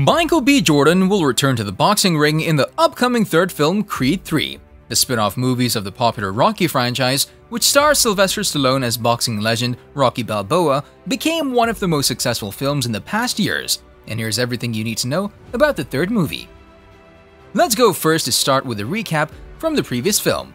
Michael B. Jordan will return to the boxing ring in the upcoming third film Creed 3, the spin-off movies of the popular Rocky franchise, which stars Sylvester Stallone as boxing legend Rocky Balboa, became one of the most successful films in the past years, and here's everything you need to know about the third movie. Let's go first to start with a recap from the previous film.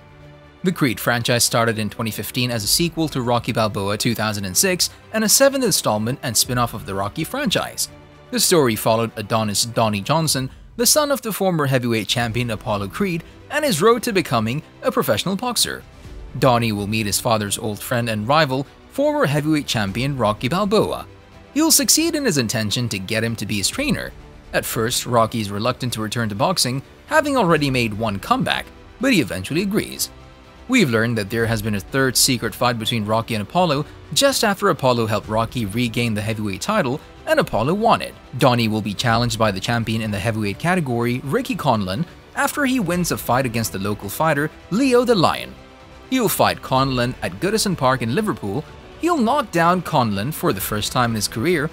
The Creed franchise started in 2015 as a sequel to Rocky Balboa 2006 and a seventh installment and spin-off of the Rocky franchise. The story followed Adonis "Donnie" Johnson, the son of the former heavyweight champion Apollo Creed, and his road to becoming a professional boxer. Donnie will meet his father's old friend and rival, former heavyweight champion Rocky Balboa. He'll succeed in his intention to get him to be his trainer. At first, Rocky is reluctant to return to boxing, having already made one comeback, but he eventually agrees. We've learned that there has been a third secret fight between Rocky and Apollo just after Apollo helped Rocky regain the heavyweight title and Apollo won it. Donnie will be challenged by the champion in the heavyweight category, Ricky Conlan, after he wins a fight against the local fighter, Leo the Lion. He'll fight Conlan at Goodison Park in Liverpool. He'll knock down Conlan for the first time in his career.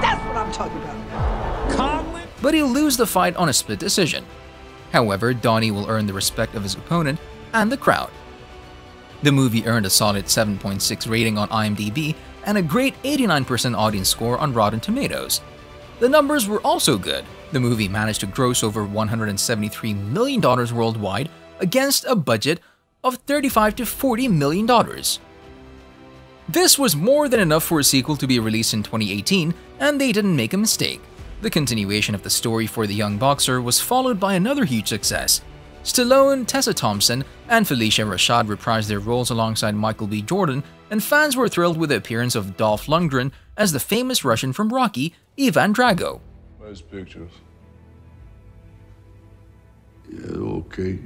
That's what I'm talking about. Conlan? But he'll lose the fight on a split decision. However, Donnie will earn the respect of his opponent and the crowd. The movie earned a solid 7.6 rating on IMDb and a great 89% audience score on Rotten Tomatoes. The numbers were also good. The movie managed to gross over $173 million worldwide against a budget of $35 to $40 million. This was more than enough for a sequel to be released in 2018, and they didn't make a mistake. The continuation of the story for the young boxer was followed by another huge success. Stallone, Tessa Thompson, and Phylicia Rashad reprised their roles alongside Michael B. Jordan, and fans were thrilled with the appearance of Dolph Lundgren as the famous Russian from Rocky, Ivan Drago. Nice pictures. Yeah, okay.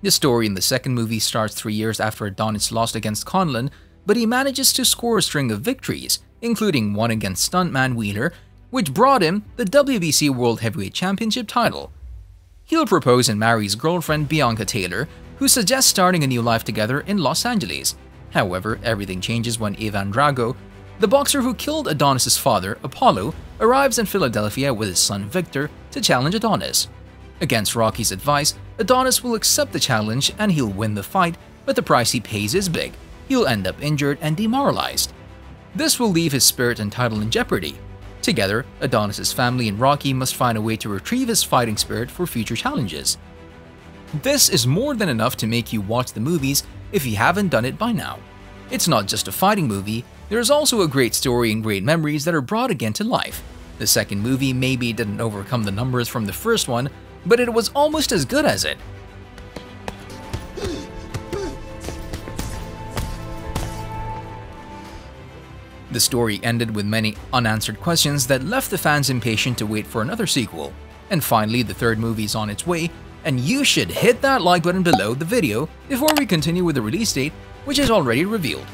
The story in the second movie starts 3 years after Adonis lost against Conlan, but he manages to score a string of victories, including one against stuntman Wheeler, which brought him the WBC World Heavyweight Championship title. He'll propose and marry his girlfriend Bianca Taylor, who suggests starting a new life together in Los Angeles. However, everything changes when Ivan Drago, the boxer who killed Adonis' father, Apollo, arrives in Philadelphia with his son Victor to challenge Adonis. Against Rocky's advice, Adonis will accept the challenge and he'll win the fight, but the price he pays is big. He'll end up injured and demoralized. This will leave his spirit and title in jeopardy. Together, Adonis' family and Rocky must find a way to retrieve his fighting spirit for future challenges. This is more than enough to make you watch the movies if you haven't done it by now. It's not just a fighting movie, there's also a great story and great memories that are brought again to life. The second movie maybe didn't overcome the numbers from the first one, but it was almost as good as it. The story ended with many unanswered questions that left the fans impatient to wait for another sequel. And finally, the third movie is on its way, and you should hit that like button below the video before we continue with the release date, which is already revealed.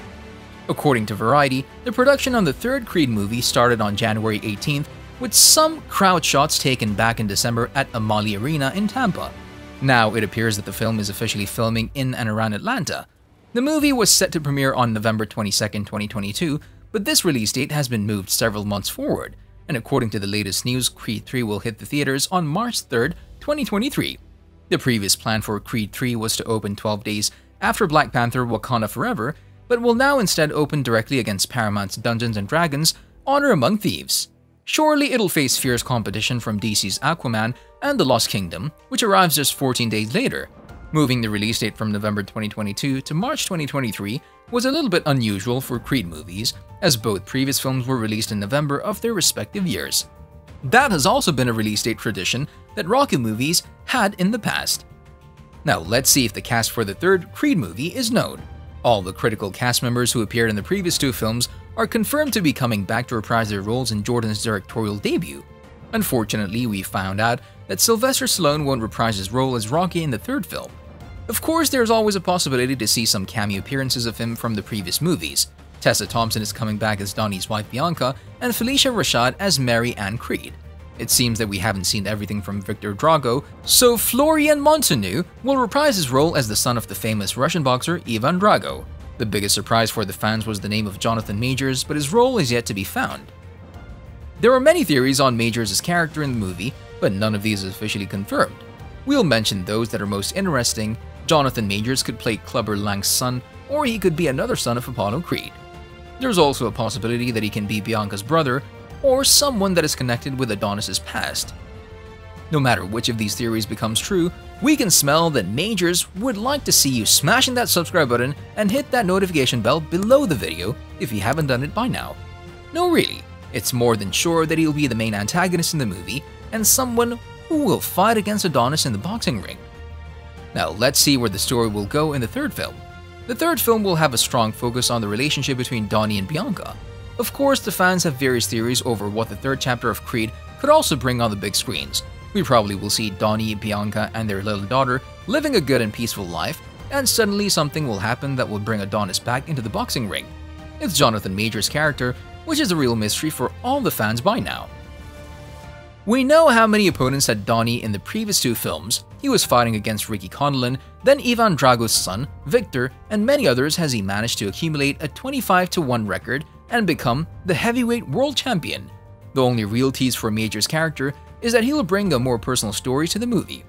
According to Variety, the production on the third Creed movie started on January 18th, with some crowd shots taken back in December at Amalie Arena in Tampa. Now it appears that the film is officially filming in and around Atlanta. The movie was set to premiere on November 22, 2022, but this release date has been moved several months forward, and according to the latest news, Creed 3 will hit the theaters on March 3, 2023. The previous plan for Creed 3 was to open 12 days after Black Panther: Wakanda Forever, but will now instead open directly against Paramount's Dungeons & Dragons: Honor Among Thieves. Surely it'll face fierce competition from DC's Aquaman and The Lost Kingdom, which arrives just 14 days later. Moving the release date from November 2022 to March 2023 was a little bit unusual for Creed movies, as both previous films were released in November of their respective years. That has also been a release date tradition that Rocky movies had in the past. Now let's see if the cast for the third Creed movie is known. All the critical cast members who appeared in the previous two films are confirmed to be coming back to reprise their roles in Jordan's directorial debut. Unfortunately, we found out that Sylvester Stallone won't reprise his role as Rocky in the third film. Of course, there's always a possibility to see some cameo appearances of him from the previous movies. Tessa Thompson is coming back as Donnie's wife Bianca, and Phylicia Rashad as Mary Ann Creed. It seems that we haven't seen everything from Victor Drago, so Florian Montanu will reprise his role as the son of the famous Russian boxer Ivan Drago. The biggest surprise for the fans was the name of Jonathan Majors, but his role is yet to be found. There are many theories on Majors' character in the movie, but none of these is officially confirmed. We'll mention those that are most interesting. Jonathan Majors could play Clubber Lang's son, or he could be another son of Apollo Creed. There's also a possibility that he can be Bianca's brother, or someone that is connected with Adonis' past. No matter which of these theories becomes true, we can smell that Majors would like to see you smashing that subscribe button and hit that notification bell below the video if you haven't done it by now. No, really, it's more than sure that he'll be the main antagonist in the movie and someone who will fight against Adonis in the boxing ring. Now let's see where the story will go in the third film. The third film will have a strong focus on the relationship between Donnie and Bianca. Of course, the fans have various theories over what the third chapter of Creed could also bring on the big screens. We probably will see Donnie, Bianca, and their little daughter living a good and peaceful life, and suddenly something will happen that will bring Adonis back into the boxing ring. It's Jonathan Majors' character, which is a real mystery for all the fans by now. We know how many opponents had Donnie in the previous two films. He was fighting against Ricky Connellan, then Ivan Drago's son, Victor, and many others as he managed to accumulate a 25-1 record and become the heavyweight world champion. The only real tease for Majors' character is that he'll bring a more personal story to the movie.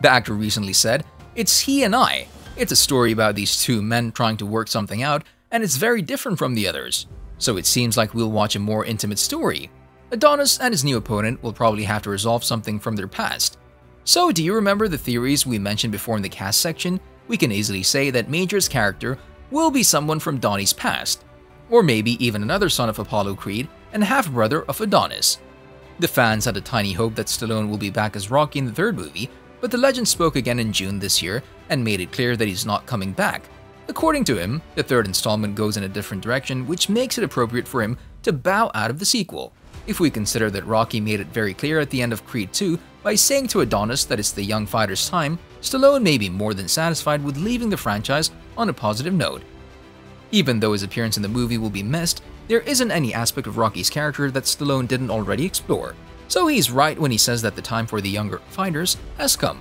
The actor recently said, "It's he and I. It's a story about these two men trying to work something out, and it's very different from the others. So it seems like we'll watch a more intimate story. Adonis and his new opponent will probably have to resolve something from their past." So do you remember the theories we mentioned before in the cast section? We can easily say that Majors' character will be someone from Donnie's past, or maybe even another son of Apollo Creed and half-brother of Adonis. The fans had a tiny hope that Stallone will be back as Rocky in the third movie, but the legend spoke again in June this year and made it clear that he's not coming back. According to him, the third installment goes in a different direction, which makes it appropriate for him to bow out of the sequel. If we consider that Rocky made it very clear at the end of Creed 2 by saying to Adonis that it's the young fighter's time, Stallone may be more than satisfied with leaving the franchise on a positive note. Even though his appearance in the movie will be missed, there isn't any aspect of Rocky's character that Stallone didn't already explore, so he's right when he says that the time for the younger fighters has come.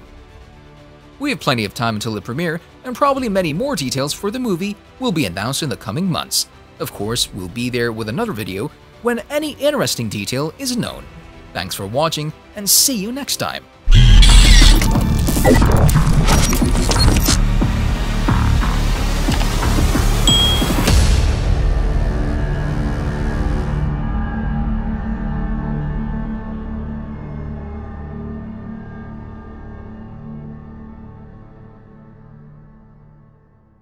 We have plenty of time until the premiere, and probably many more details for the movie will be announced in the coming months. Of course, we'll be there with another video when any interesting detail is known. Thanks for watching, and see you next time!